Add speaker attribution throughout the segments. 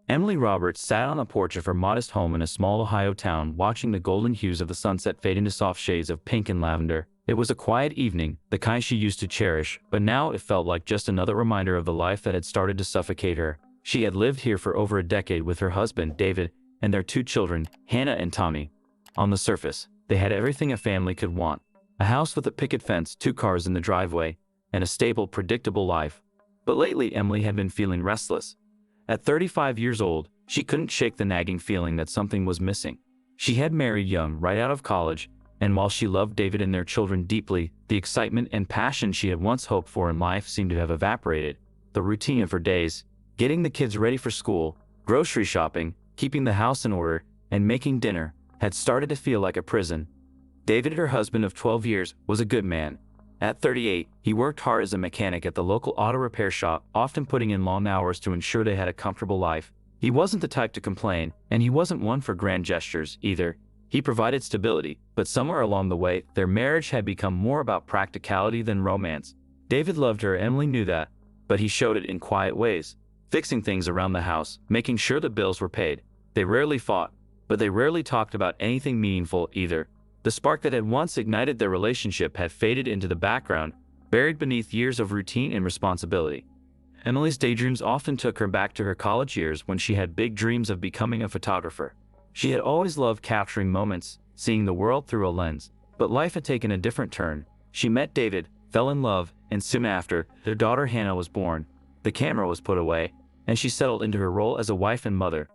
Speaker 1: Emily Roberts sat on the porch of her modest home in a small Ohio town, watching the golden hues of the sunset fade into soft shades of pink and lavender. It was a quiet evening, the kind she used to cherish, but now it felt like just another reminder of the life that had started to suffocate her. She had lived here for over a decade with her husband, David, and their two children, Hannah and Tommy. On the surface, they had everything a family could want: a house with a picket fence, two cars in the driveway, and a stable, predictable life. But lately, Emily had been feeling restless. At 35 years old, she couldn't shake the nagging feeling that something was missing. She had married young, right out of college, and while she loved David and their children deeply, the excitement and passion she had once hoped for in life seemed to have evaporated. The routine of her days, getting the kids ready for school, grocery shopping, keeping the house in order, and making dinner, had started to feel like a prison. David, her husband of 12 years, was a good man. At 38, he worked hard as a mechanic at the local auto repair shop, often putting in long hours to ensure they had a comfortable life. He wasn't the type to complain, and he wasn't one for grand gestures either. He provided stability, but somewhere along the way, their marriage had become more about practicality than romance. David loved her, Emily knew that, but he showed it in quiet ways, fixing things around the house, making sure the bills were paid. They rarely fought, but they rarely talked about anything meaningful either. The spark that had once ignited their relationship had faded into the background, buried beneath years of routine and responsibility. Emily's daydreams often took her back to her college years when she had big dreams of becoming a photographer. She had always loved capturing moments, seeing the world through a lens. But life had taken a different turn. She met David, fell in love, and soon after, their daughter Hannah was born. The camera was put away, and she settled into her role as a wife and mother.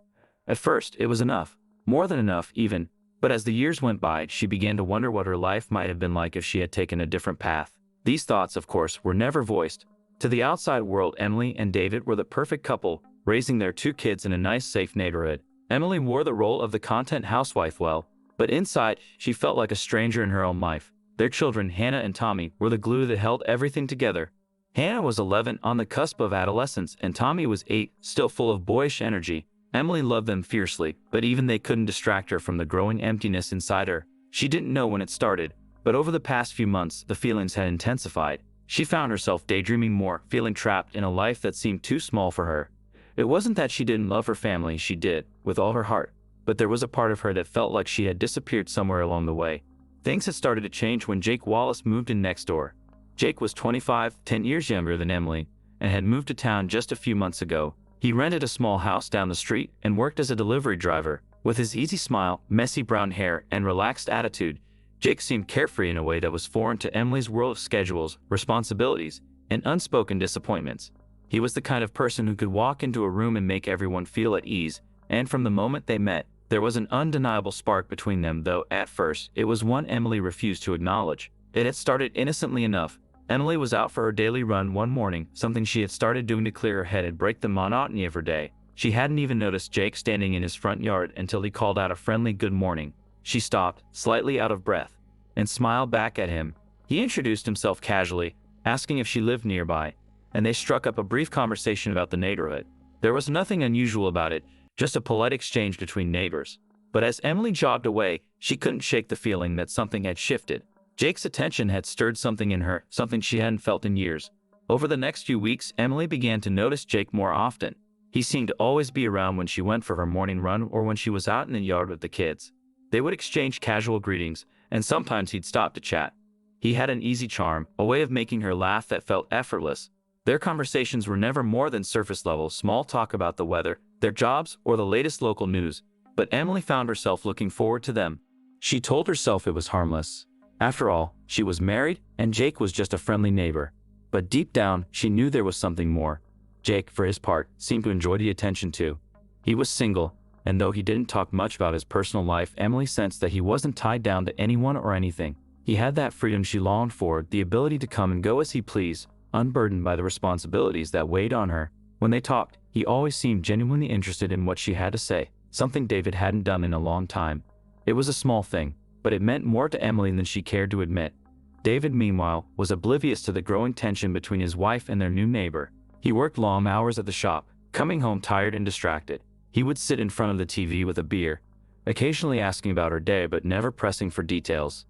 Speaker 1: At first, it was enough, more than enough even. But as the years went by, she began to wonder what her life might have been like if she had taken a different path. These thoughts, of course, were never voiced. To the outside world, Emily and David were the perfect couple, raising their two kids in a nice, safe neighborhood. Emily wore the role of the content housewife well, but inside, she felt like a stranger in her own life. Their children, Hannah and Tommy, were the glue that held everything together. Hannah was 11, on the cusp of adolescence, and Tommy was 8, still full of boyish energy. Emily loved them fiercely, but even they couldn't distract her from the growing emptiness inside her. She didn't know when it started, but over the past few months, the feelings had intensified. She found herself daydreaming more, feeling trapped in a life that seemed too small for her. It wasn't that she didn't love her family, she did, with all her heart, but there was a part of her that felt like she had disappeared somewhere along the way. Things had started to change when Jake Wallace moved in next door. Jake was 25, 10 years younger than Emily, and had moved to town just a few months ago. He rented a small house down the street and worked as a delivery driver. With his easy smile, messy brown hair, and relaxed attitude, Jake seemed carefree in a way that was foreign to Emily's world of schedules, responsibilities, and unspoken disappointments. He was the kind of person who could walk into a room and make everyone feel at ease, and from the moment they met, there was an undeniable spark between them, though at first, it was one Emily refused to acknowledge. It had started innocently enough. Emily was out for her daily run one morning, something she had started doing to clear her head and break the monotony of her day. She hadn't even noticed Jake standing in his front yard until he called out a friendly good morning. She stopped, slightly out of breath, and smiled back at him. He introduced himself casually, asking if she lived nearby, and they struck up a brief conversation about the neighborhood. There was nothing unusual about it, just a polite exchange between neighbors. But as Emily jogged away, she couldn't shake the feeling that something had shifted. Jake's attention had stirred something in her, something she hadn't felt in years. Over the next few weeks, Emily began to notice Jake more often. He seemed to always be around when she went for her morning run or when she was out in the yard with the kids. They would exchange casual greetings, and sometimes he'd stop to chat. He had an easy charm, a way of making her laugh that felt effortless. Their conversations were never more than surface-level small talk about the weather, their jobs, or the latest local news. But Emily found herself looking forward to them. She told herself it was harmless. After all, she was married, and Jake was just a friendly neighbor. But deep down, she knew there was something more. Jake, for his part, seemed to enjoy the attention too. He was single, and though he didn't talk much about his personal life, Emily sensed that he wasn't tied down to anyone or anything. He had that freedom she longed for, the ability to come and go as he pleased, unburdened by the responsibilities that weighed on her. When they talked, he always seemed genuinely interested in what she had to say, something David hadn't done in a long time. It was a small thing, but it meant more to Emily than she cared to admit. David, meanwhile, was oblivious to the growing tension between his wife and their new neighbor. He worked long hours at the shop, coming home tired and distracted. He would sit in front of the TV with a beer, occasionally asking about her day but never pressing for details.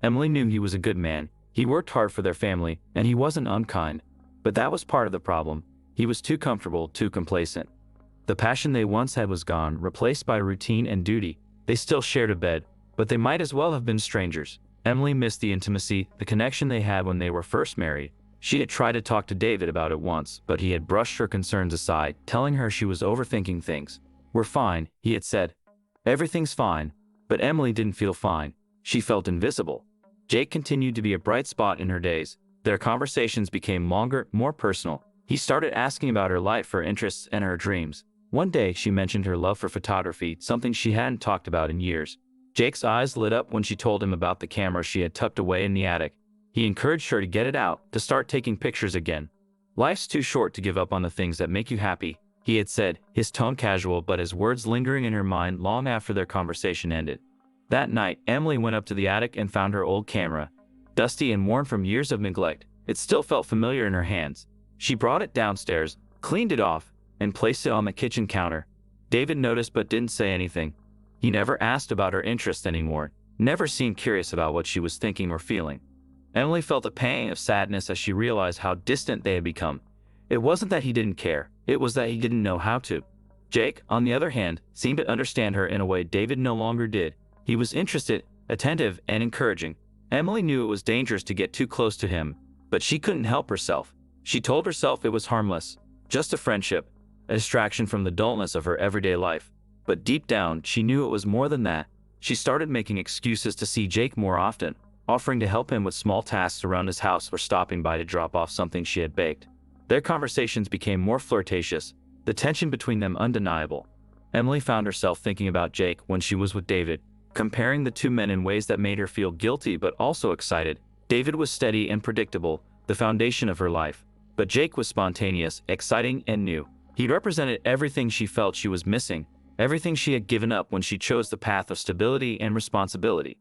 Speaker 1: Emily knew he was a good man. He worked hard for their family, and he wasn't unkind. But that was part of the problem. He was too comfortable, too complacent. The passion they once had was gone, replaced by routine and duty. They still shared a bed, but they might as well have been strangers. Emily missed the intimacy, the connection they had when they were first married. She had tried to talk to David about it once, but he had brushed her concerns aside, telling her she was overthinking things. "We're fine," he had said. "Everything's fine." But Emily didn't feel fine. She felt invisible. Jake continued to be a bright spot in her days. Their conversations became longer, more personal. He started asking about her life, her interests, and her dreams. One day, she mentioned her love for photography, something she hadn't talked about in years. Jake's eyes lit up when she told him about the camera she had tucked away in the attic. He encouraged her to get it out, to start taking pictures again. "Life's too short to give up on the things that make you happy," he had said, his tone casual but his words lingering in her mind long after their conversation ended. That night, Emily went up to the attic and found her old camera. Dusty and worn from years of neglect, it still felt familiar in her hands. She brought it downstairs, cleaned it off, and placed it on the kitchen counter. David noticed but didn't say anything. He never asked about her interests anymore, never seemed curious about what she was thinking or feeling. Emily felt a pang of sadness as she realized how distant they had become. It wasn't that he didn't care, it was that he didn't know how to. Jake, on the other hand, seemed to understand her in a way David no longer did. He was interested, attentive, and encouraging. Emily knew it was dangerous to get too close to him, but she couldn't help herself. She told herself it was harmless, just a friendship, a distraction from the dullness of her everyday life. But deep down, she knew it was more than that. She started making excuses to see Jake more often, offering to help him with small tasks around his house or stopping by to drop off something she had baked. Their conversations became more flirtatious, the tension between them undeniable. Emily found herself thinking about Jake when she was with David, comparing the two men in ways that made her feel guilty but also excited. David was steady and predictable, the foundation of her life. But Jake was spontaneous, exciting, and new. He represented everything she felt she was missing, everything she had given up when she chose the path of stability and responsibility.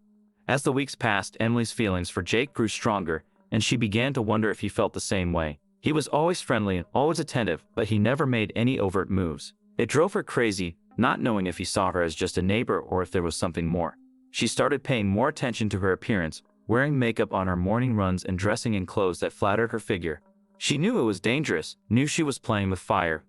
Speaker 1: As the weeks passed, Emily's feelings for Jake grew stronger, and she began to wonder if he felt the same way. He was always friendly and always attentive, but he never made any overt moves. It drove her crazy, not knowing if he saw her as just a neighbor or if there was something more. She started paying more attention to her appearance, wearing makeup on her morning runs and dressing in clothes that flattered her figure. She knew it was dangerous, knew she was playing with fire,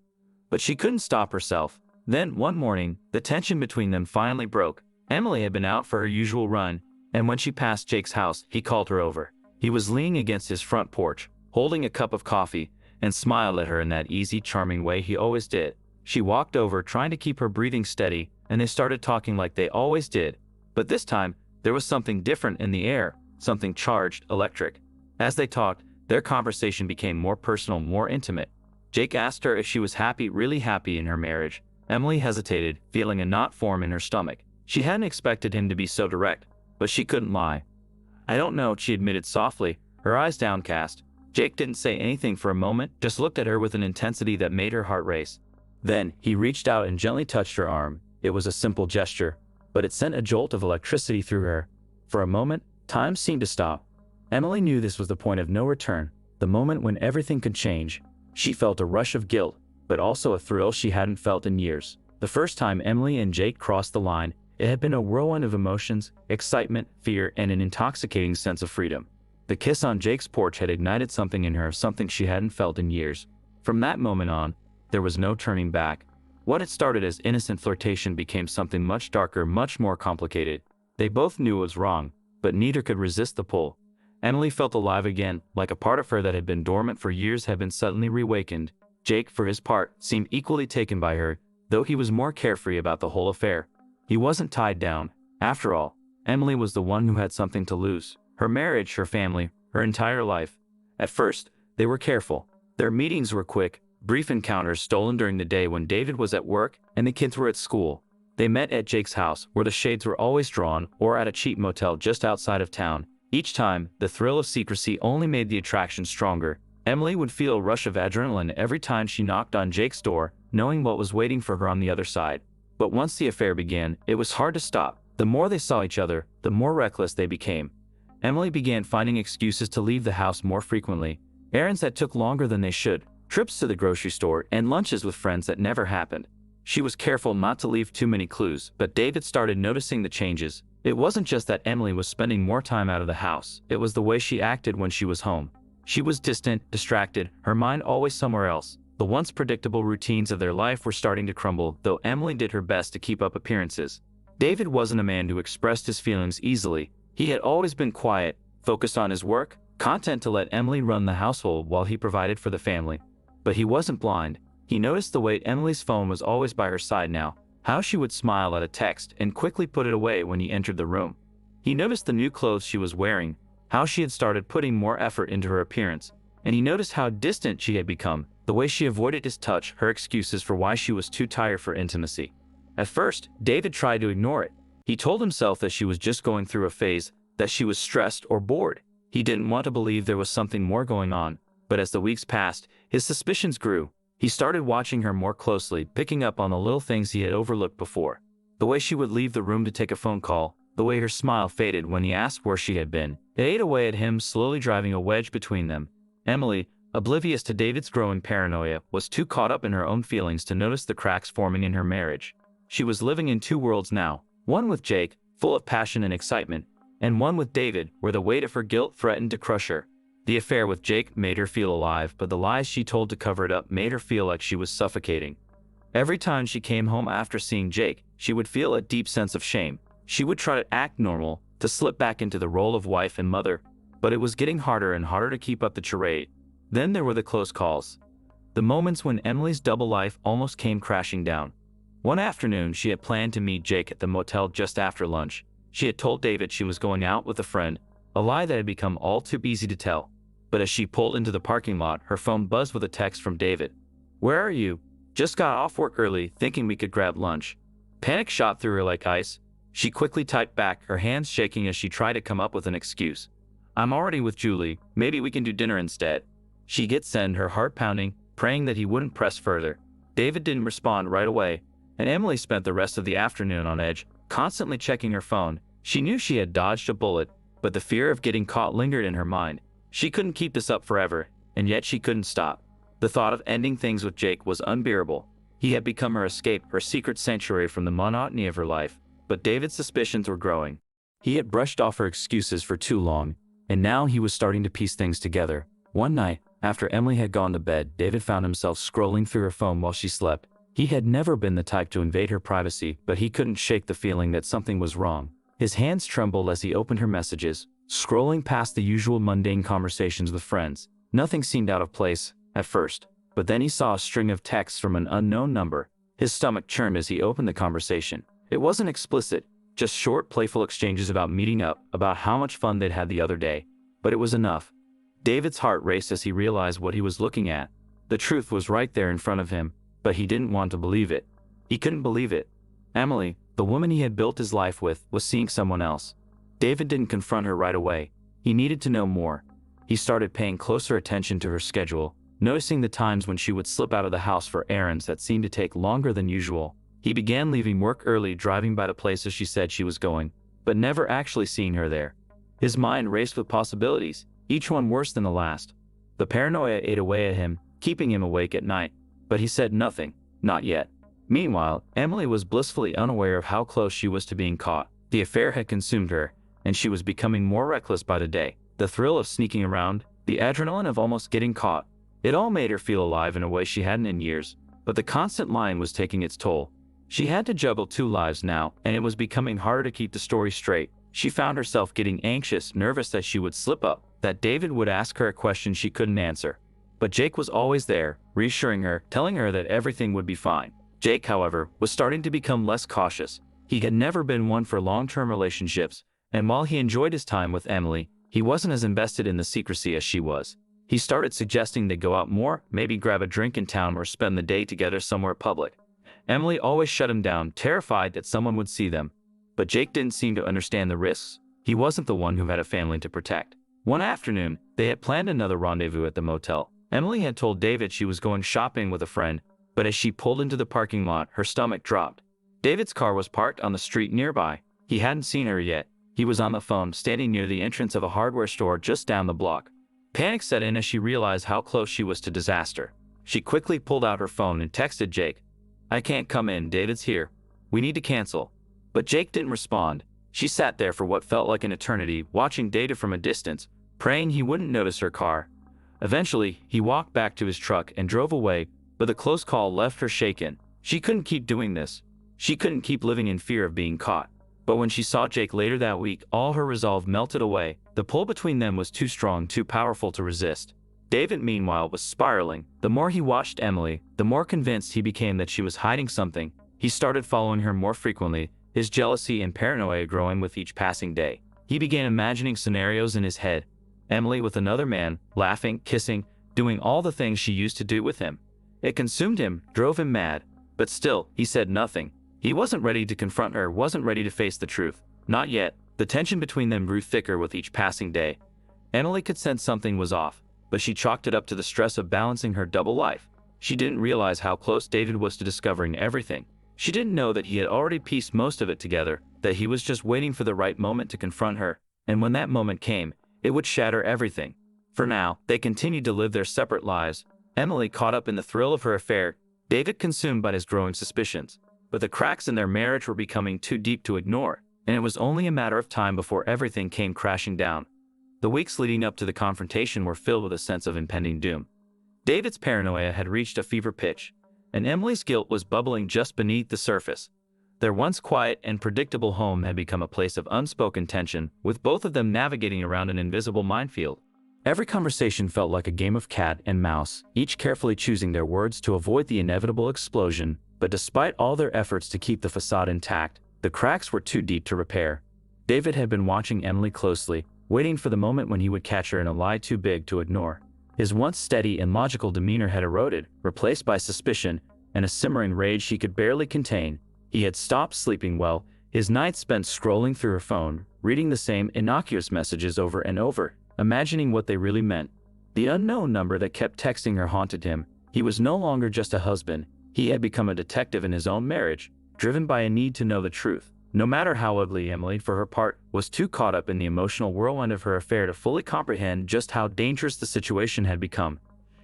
Speaker 1: but she couldn't stop herself. Then, one morning, the tension between them finally broke. Emily had been out for her usual run, and when she passed Jake's house, he called her over. He was leaning against his front porch, holding a cup of coffee, and smiled at her in that easy, charming way he always did. She walked over, trying to keep her breathing steady, and they started talking like they always did. But this time, there was something different in the air, something charged, electric. As they talked, their conversation became more personal, more intimate. Jake asked her if she was happy, really happy in her marriage. Emily hesitated, feeling a knot form in her stomach. She hadn't expected him to be so direct, but she couldn't lie. "I don't know," she admitted softly, her eyes downcast. Jake didn't say anything for a moment, just looked at her with an intensity that made her heart race. Then, he reached out and gently touched her arm. It was a simple gesture, but it sent a jolt of electricity through her. For a moment, time seemed to stop. Emily knew this was the point of no return, the moment when everything could change. She felt a rush of guilt, but also a thrill she hadn't felt in years. The first time Emily and Jake crossed the line, it had been a whirlwind of emotions, excitement, fear, and an intoxicating sense of freedom. The kiss on Jake's porch had ignited something in her, something she hadn't felt in years. From that moment on, there was no turning back. What had started as innocent flirtation became something much darker, much more complicated. They both knew it was wrong, but neither could resist the pull. Emily felt alive again, like a part of her that had been dormant for years had been suddenly reawakened. Jake, for his part, seemed equally taken by her, though he was more carefree about the whole affair. He wasn't tied down. After all, Emily was the one who had something to lose. Her marriage, her family, her entire life. At first, they were careful. Their meetings were quick, brief encounters stolen during the day when David was at work and the kids were at school. They met at Jake's house, where the shades were always drawn, or at a cheap motel just outside of town. Each time, the thrill of secrecy only made the attraction stronger. Emily would feel a rush of adrenaline every time she knocked on Jake's door, knowing what was waiting for her on the other side. But once the affair began, it was hard to stop. The more they saw each other, the more reckless they became. Emily began finding excuses to leave the house more frequently. Errands that took longer than they should, trips to the grocery store, and lunches with friends that never happened. She was careful not to leave too many clues, but David started noticing the changes. It wasn't just that Emily was spending more time out of the house, it was the way she acted when she was home. She was distant, distracted, her mind always somewhere else. The once predictable routines of their life were starting to crumble, though Emily did her best to keep up appearances. David wasn't a man who expressed his feelings easily. He had always been quiet, focused on his work, content to let Emily run the household while he provided for the family. But he wasn't blind. He noticed the way Emily's phone was always by her side now, how she would smile at a text and quickly put it away when he entered the room. He noticed the new clothes she was wearing, how she had started putting more effort into her appearance, and he noticed how distant she had become, the way she avoided his touch, her excuses for why she was too tired for intimacy. At first, David tried to ignore it. He told himself that she was just going through a phase, that she was stressed or bored. He didn't want to believe there was something more going on, but as the weeks passed, his suspicions grew. He started watching her more closely, picking up on the little things he had overlooked before. The way she would leave the room to take a phone call, the way her smile faded when he asked where she had been. It ate away at him, slowly driving a wedge between them. Emily, oblivious to David's growing paranoia, was too caught up in her own feelings to notice the cracks forming in her marriage. She was living in two worlds now, one with Jake, full of passion and excitement, and one with David, where the weight of her guilt threatened to crush her. The affair with Jake made her feel alive, but the lies she told to cover it up made her feel like she was suffocating. Every time she came home after seeing Jake, she would feel a deep sense of shame. She would try to act normal, to slip back into the role of wife and mother, but it was getting harder and harder to keep up the charade. Then there were the close calls. The moments when Emily's double life almost came crashing down. One afternoon, she had planned to meet Jake at the motel just after lunch. She had told David she was going out with a friend, a lie that had become all too easy to tell. But as she pulled into the parking lot, her phone buzzed with a text from David. "Where are you? Just got off work early, thinking we could grab lunch." Panic shot through her like ice. She quickly typed back, her hands shaking as she tried to come up with an excuse. "I'm already with Julie. Maybe we can do dinner instead." She hit send, her heart pounding, praying that he wouldn't press further. David didn't respond right away, and Emily spent the rest of the afternoon on edge, constantly checking her phone. She knew she had dodged a bullet, but the fear of getting caught lingered in her mind. She couldn't keep this up forever, and yet she couldn't stop. The thought of ending things with Jake was unbearable. He had become her escape, her secret sanctuary from the monotony of her life. But David's suspicions were growing. He had brushed off her excuses for too long, and now he was starting to piece things together. One night, after Emily had gone to bed, David found himself scrolling through her phone while she slept. He had never been the type to invade her privacy, but he couldn't shake the feeling that something was wrong. His hands trembled as he opened her messages, scrolling past the usual mundane conversations with friends. Nothing seemed out of place at first, but then he saw a string of texts from an unknown number. His stomach churned as he opened the conversation. It wasn't explicit, just short, playful exchanges about meeting up, about how much fun they'd had the other day. But it was enough. David's heart raced as he realized what he was looking at. The truth was right there in front of him, but he didn't want to believe it. He couldn't believe it. Emily, the woman he had built his life with, was seeing someone else. David didn't confront her right away. He needed to know more. He started paying closer attention to her schedule, noticing the times when she would slip out of the house for errands that seemed to take longer than usual. He began leaving work early, driving by the places she said she was going, but never actually seeing her there. His mind raced with possibilities, each one worse than the last. The paranoia ate away at him, keeping him awake at night, but he said nothing, not yet. Meanwhile, Emily was blissfully unaware of how close she was to being caught. The affair had consumed her, and she was becoming more reckless by the day. The thrill of sneaking around, the adrenaline of almost getting caught, it all made her feel alive in a way she hadn't in years. But the constant lying was taking its toll. She had to juggle two lives now, and it was becoming harder to keep the story straight. She found herself getting anxious, nervous that she would slip up, that David would ask her a question she couldn't answer. But Jake was always there, reassuring her, telling her that everything would be fine. Jake, however, was starting to become less cautious. He had never been one for long-term relationships, and while he enjoyed his time with Emily, he wasn't as invested in the secrecy as she was. He started suggesting they go out more, maybe grab a drink in town or spend the day together somewhere public. Emily always shut him down, terrified that someone would see them. But Jake didn't seem to understand the risks. He wasn't the one who had a family to protect. One afternoon, they had planned another rendezvous at the motel. Emily had told David she was going shopping with a friend, but as she pulled into the parking lot, her stomach dropped. David's car was parked on the street nearby. He hadn't seen her yet. He was on the phone, standing near the entrance of a hardware store just down the block. Panic set in as she realized how close she was to disaster. She quickly pulled out her phone and texted Jake. "I can't come in, David's here. We need to cancel." But Jake didn't respond. She sat there for what felt like an eternity, watching David from a distance, praying he wouldn't notice her car. Eventually, he walked back to his truck and drove away, but the close call left her shaken. She couldn't keep doing this. She couldn't keep living in fear of being caught. But when she saw Jake later that week, all her resolve melted away. The pull between them was too strong, too powerful to resist. David, meanwhile, was spiraling. The more he watched Emily, the more convinced he became that she was hiding something. He started following her more frequently, his jealousy and paranoia growing with each passing day. He began imagining scenarios in his head. Emily with another man, laughing, kissing, doing all the things she used to do with him. It consumed him, drove him mad. But still, he said nothing. He wasn't ready to confront her, wasn't ready to face the truth. Not yet. The tension between them grew thicker with each passing day. Emily could sense something was off, but she chalked it up to the stress of balancing her double life. She didn't realize how close David was to discovering everything. She didn't know that he had already pieced most of it together, that he was just waiting for the right moment to confront her, and when that moment came, it would shatter everything. For now, they continued to live their separate lives. Emily caught up in the thrill of her affair, David consumed by his growing suspicions. But the cracks in their marriage were becoming too deep to ignore, and it was only a matter of time before everything came crashing down. The weeks leading up to the confrontation were filled with a sense of impending doom. David's paranoia had reached a fever pitch, and Emily's guilt was bubbling just beneath the surface. Their once quiet and predictable home had become a place of unspoken tension, with both of them navigating around an invisible minefield. Every conversation felt like a game of cat and mouse, each carefully choosing their words to avoid the inevitable explosion. But despite all their efforts to keep the facade intact, the cracks were too deep to repair. David had been watching Emily closely, waiting for the moment when he would catch her in a lie too big to ignore. His once steady and logical demeanor had eroded, replaced by suspicion and a simmering rage he could barely contain. He had stopped sleeping well, his nights spent scrolling through her phone, reading the same innocuous messages over and over, imagining what they really meant. The unknown number that kept texting her haunted him. He was no longer just a husband. He had become a detective in his own marriage, driven by a need to know the truth. No matter how ugly, Emily, for her part, was too caught up in the emotional whirlwind of her affair to fully comprehend just how dangerous the situation had become.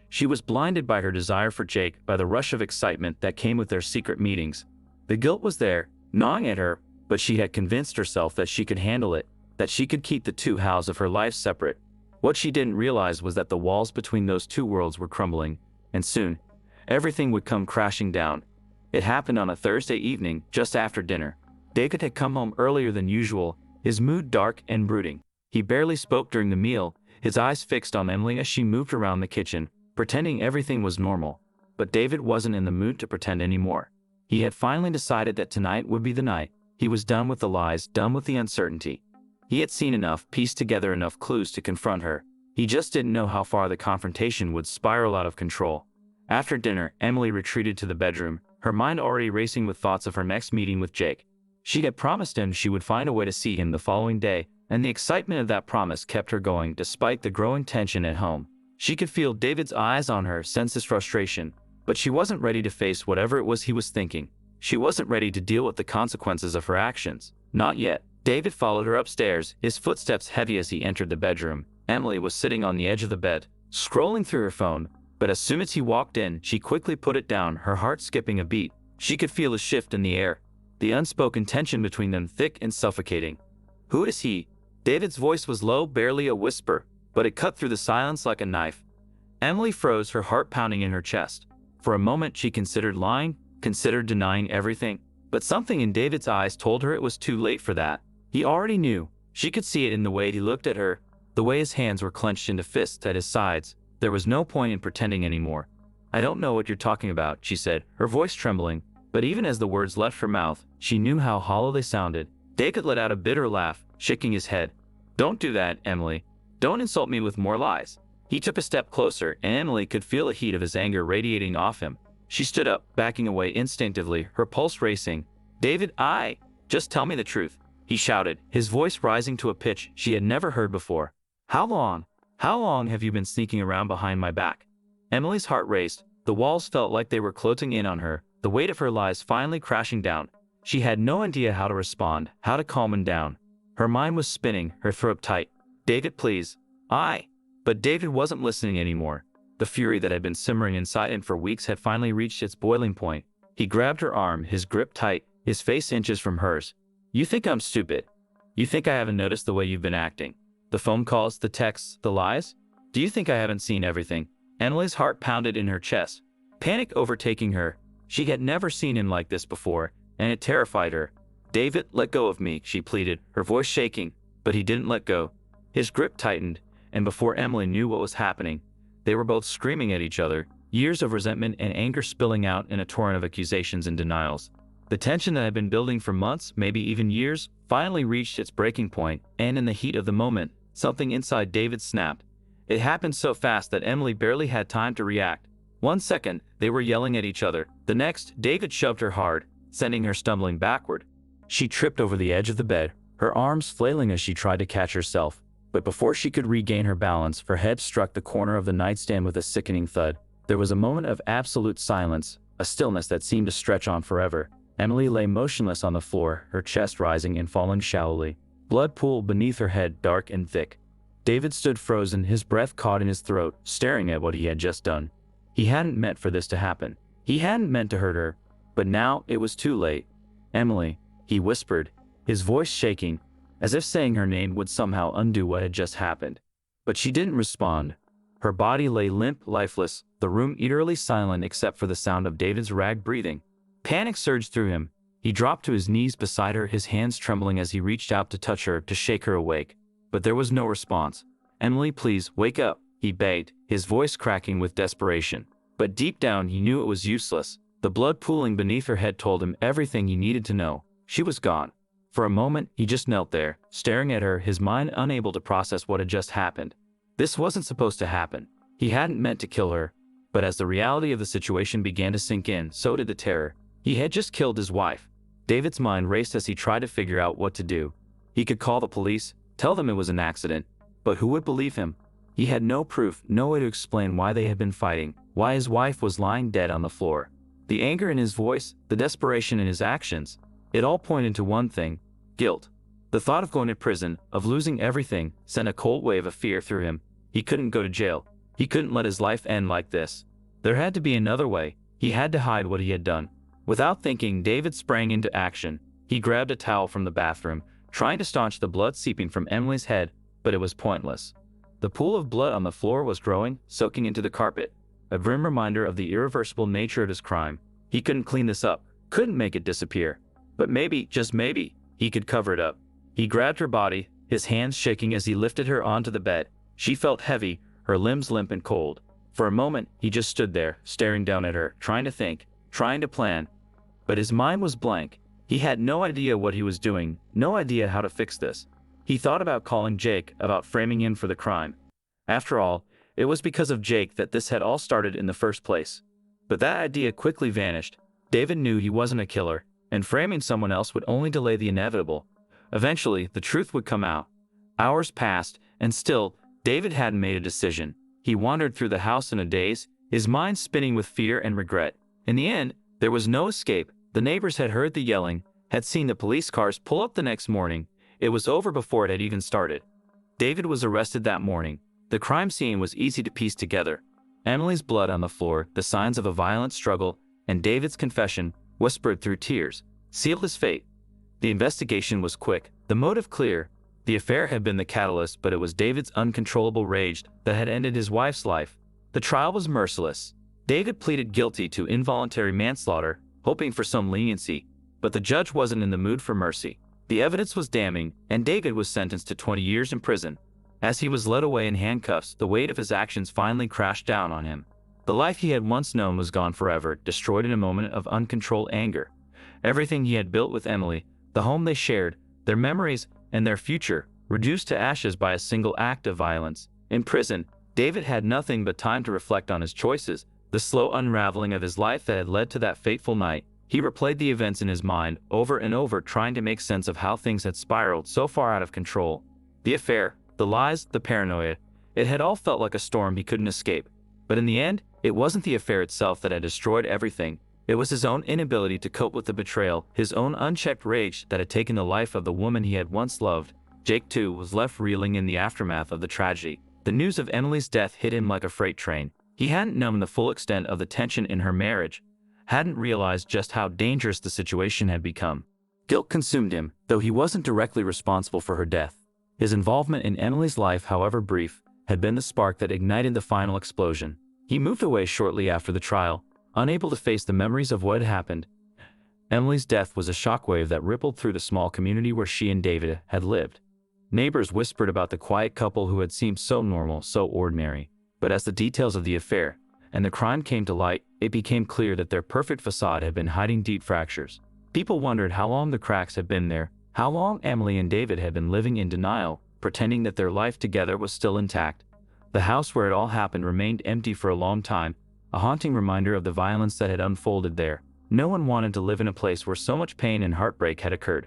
Speaker 1: She was blinded by her desire for Jake, by the rush of excitement that came with their secret meetings. The guilt was there, gnawing at her, but she had convinced herself that she could handle it, that she could keep the two halves of her life separate. What she didn't realize was that the walls between those two worlds were crumbling, and soon, everything would come crashing down. It happened on a Thursday evening, just after dinner. David had come home earlier than usual, his mood dark and brooding. He barely spoke during the meal, his eyes fixed on Emily as she moved around the kitchen, pretending everything was normal. But David wasn't in the mood to pretend anymore. He had finally decided that tonight would be the night. He was done with the lies, done with the uncertainty. He had seen enough, pieced together enough clues to confront her. He just didn't know how far the confrontation would spiral out of control. After dinner, Emily retreated to the bedroom, her mind already racing with thoughts of her next meeting with Jake. She had promised him she would find a way to see him the following day, and the excitement of that promise kept her going despite the growing tension at home. She could feel David's eyes on her, sense his frustration, but she wasn't ready to face whatever it was he was thinking. She wasn't ready to deal with the consequences of her actions. Not yet. David followed her upstairs, his footsteps heavy as he entered the bedroom. Emily was sitting on the edge of the bed, scrolling through her phone. But as soon as he walked in, she quickly put it down, her heart skipping a beat. She could feel a shift in the air, the unspoken tension between them thick and suffocating. "Who is he?" David's voice was low, barely a whisper, but it cut through the silence like a knife. Emily froze, her heart pounding in her chest. For a moment she considered lying, considered denying everything, but something in David's eyes told her it was too late for that. He already knew. She could see it in the way he looked at her, the way his hands were clenched into fists at his sides. There was no point in pretending anymore. "I don't know what you're talking about," she said, her voice trembling. But even as the words left her mouth, she knew how hollow they sounded. David let out a bitter laugh, shaking his head. "Don't do that, Emily. Don't insult me with more lies." He took a step closer, and Emily could feel the heat of his anger radiating off him. She stood up, backing away instinctively, her pulse racing. "David, just tell me the truth," he shouted, his voice rising to a pitch she had never heard before. How long have you been sneaking around behind my back?" Emily's heart raced. The walls felt like they were closing in on her, the weight of her lies finally crashing down. She had no idea how to respond, how to calm him down. Her mind was spinning, her throat tight. "David, please." But David wasn't listening anymore. The fury that had been simmering inside him for weeks had finally reached its boiling point. He grabbed her arm, his grip tight, his face inches from hers. "You think I'm stupid? You think I haven't noticed the way you've been acting? The phone calls, the texts, the lies? Do you think I haven't seen everything?" Emily's heart pounded in her chest. panic overtaking her. She had never seen him like this before, and it terrified her. "David, let go of me," she pleaded, her voice shaking, but he didn't let go. His grip tightened, and before Emily knew what was happening, they were both screaming at each other, years of resentment and anger spilling out in a torrent of accusations and denials. The tension that had been building for months, maybe even years, finally reached its breaking point, and in the heat of the moment, something inside David snapped. It happened so fast that Emily barely had time to react. 1 second, they were yelling at each other. The next, David shoved her hard, sending her stumbling backward. She tripped over the edge of the bed, her arms flailing as she tried to catch herself. But before she could regain her balance, her head struck the corner of the nightstand with a sickening thud. There was a moment of absolute silence, a stillness that seemed to stretch on forever. Emily lay motionless on the floor, her chest rising and falling shallowly. Blood pooled beneath her head, dark and thick. David stood frozen, his breath caught in his throat, staring at what he had just done. He hadn't meant for this to happen. He hadn't meant to hurt her. But now it was too late. "Emily," he whispered, his voice shaking, as if saying her name would somehow undo what had just happened. But she didn't respond. Her body lay limp, lifeless, the room eerily silent except for the sound of David's ragged breathing. Panic surged through him. He dropped to his knees beside her, his hands trembling as he reached out to touch her, to shake her awake. But there was no response. "Emily, please, wake up," he begged, his voice cracking with desperation. But deep down he knew it was useless. The blood pooling beneath her head told him everything he needed to know. She was gone. For a moment, he just knelt there, staring at her, his mind unable to process what had just happened. This wasn't supposed to happen. He hadn't meant to kill her. But as the reality of the situation began to sink in, so did the terror. He had just killed his wife. David's mind raced as he tried to figure out what to do. He could call the police, tell them it was an accident, but who would believe him? He had no proof, no way to explain why they had been fighting, why his wife was lying dead on the floor. The anger in his voice, the desperation in his actions, it all pointed to one thing: guilt. The thought of going to prison, of losing everything, sent a cold wave of fear through him. He couldn't go to jail. He couldn't let his life end like this. There had to be another way. He had to hide what he had done. Without thinking, David sprang into action. He grabbed a towel from the bathroom, trying to staunch the blood seeping from Emily's head, but it was pointless. The pool of blood on the floor was growing, soaking into the carpet, a grim reminder of the irreversible nature of his crime. He couldn't clean this up, couldn't make it disappear. But maybe, just maybe, he could cover it up. He grabbed her body, his hands shaking as he lifted her onto the bed. She felt heavy, her limbs limp and cold. For a moment, he just stood there, staring down at her, trying to think, trying to plan. But his mind was blank. He had no idea what he was doing, no idea how to fix this. He thought about calling Jake, about framing him for the crime. After all, it was because of Jake that this had all started in the first place. But that idea quickly vanished. David knew he wasn't a killer, and framing someone else would only delay the inevitable. Eventually, the truth would come out. Hours passed, and still, David hadn't made a decision. He wandered through the house in a daze, his mind spinning with fear and regret. In the end, there was no escape. The neighbors had heard the yelling, had seen the police cars pull up the next morning. It was over before it had even started. David was arrested that morning. The crime scene was easy to piece together. Emily's blood on the floor, the signs of a violent struggle, and David's confession, whispered through tears, sealed his fate. The investigation was quick, the motive clear. The affair had been the catalyst, but it was David's uncontrollable rage that had ended his wife's life. The trial was merciless. David pleaded guilty to involuntary manslaughter, hoping for some leniency, but the judge wasn't in the mood for mercy. The evidence was damning, and David was sentenced to 20 years in prison. As he was led away in handcuffs, the weight of his actions finally crashed down on him. The life he had once known was gone forever, destroyed in a moment of uncontrolled anger. Everything he had built with Emily, the home they shared, their memories, and their future, reduced to ashes by a single act of violence. In prison, David had nothing but time to reflect on his choices, the slow unraveling of his life that had led to that fateful night. He replayed the events in his mind, over and over, trying to make sense of how things had spiraled so far out of control. The affair, the lies, the paranoia, it had all felt like a storm he couldn't escape. But in the end, it wasn't the affair itself that had destroyed everything. It was his own inability to cope with the betrayal, his own unchecked rage that had taken the life of the woman he had once loved. Jake, too, was left reeling in the aftermath of the tragedy. The news of Emily's death hit him like a freight train. He hadn't known the full extent of the tension in her marriage, hadn't realized just how dangerous the situation had become. Guilt consumed him, though he wasn't directly responsible for her death. His involvement in Emily's life, however brief, had been the spark that ignited the final explosion. He moved away shortly after the trial, Unable to face the memories of what had happened, Emily's death was a shockwave that rippled through the small community where she and David had lived. Neighbors whispered about the quiet couple who had seemed so normal, so ordinary. But as the details of the affair and the crime came to light, it became clear that their perfect facade had been hiding deep fractures. People wondered how long the cracks had been there, how long Emily and David had been living in denial, pretending that their life together was still intact. The house where it all happened remained empty for a long time, a haunting reminder of the violence that had unfolded there. No one wanted to live in a place where so much pain and heartbreak had occurred.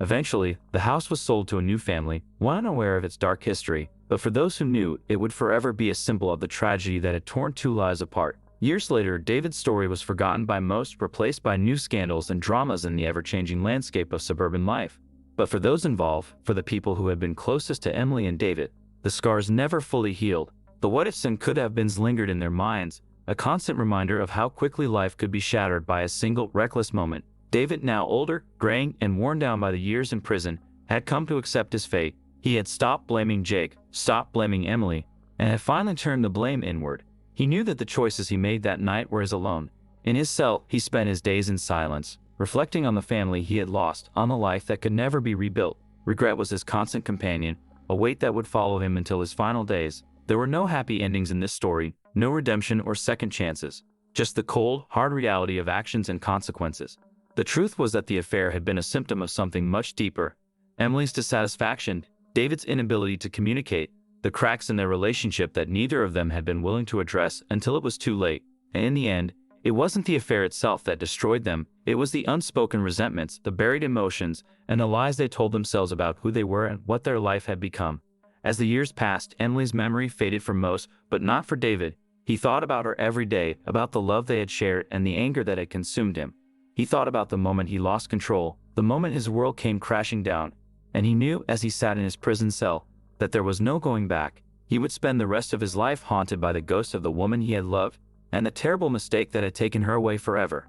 Speaker 1: Eventually, the house was sold to a new family, one unaware of its dark history, but for those who knew, it would forever be a symbol of the tragedy that had torn two lives apart. Years later, David's story was forgotten by most, replaced by new scandals and dramas in the ever-changing landscape of suburban life. But for those involved, for the people who had been closest to Emily and David, the scars never fully healed. The what-ifs and could-have-beens lingered in their minds, a constant reminder of how quickly life could be shattered by a single, reckless moment. David, now older, graying, and worn down by the years in prison, had come to accept his fate. He had stopped blaming Jake, stopped blaming Emily, and had finally turned the blame inward. He knew that the choices he made that night were his alone. In his cell, he spent his days in silence, reflecting on the family he had lost, on the life that could never be rebuilt. Regret was his constant companion, a weight that would follow him until his final days. There were no happy endings in this story, no redemption or second chances, just the cold, hard reality of actions and consequences. The truth was that the affair had been a symptom of something much deeper. Emily's dissatisfaction, David's inability to communicate, the cracks in their relationship that neither of them had been willing to address until it was too late. And in the end, it wasn't the affair itself that destroyed them, it was the unspoken resentments, the buried emotions, and the lies they told themselves about who they were and what their life had become. As the years passed, Emily's memory faded for most, but not for David. He thought about her every day, about the love they had shared and the anger that had consumed him. He thought about the moment he lost control, the moment his world came crashing down, and he knew as he sat in his prison cell that there was no going back. He would spend the rest of his life haunted by the ghost of the woman he had loved and the terrible mistake that had taken her away forever.